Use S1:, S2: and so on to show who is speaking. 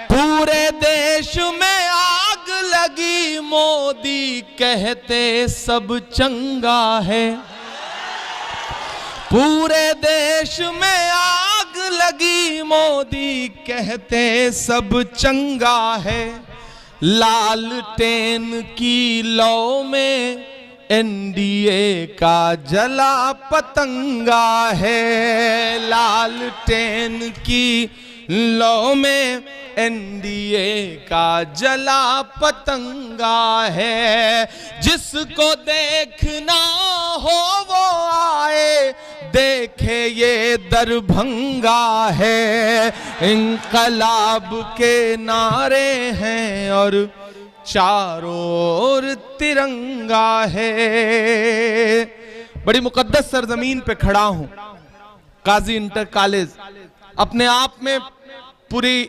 S1: पूरे देश में आग लगी, मोदी कहते सब चंगा है। पूरे देश में आग लगी, मोदी कहते सब चंगा है। लालटेन की लौ में एनडीए का जला पतंगा है। लालटेन की लौ में एनडीए का जला पतंगा है। जिसको देखना हो वो आए, देखे ये दरभंगा है। इंकलाब के नारे हैं और चारों ओर तिरंगा है। बड़ी मुकद्दस सरजमीन पे खड़ा हूं, काजी इंटर कॉलेज। अपने आप में पूरी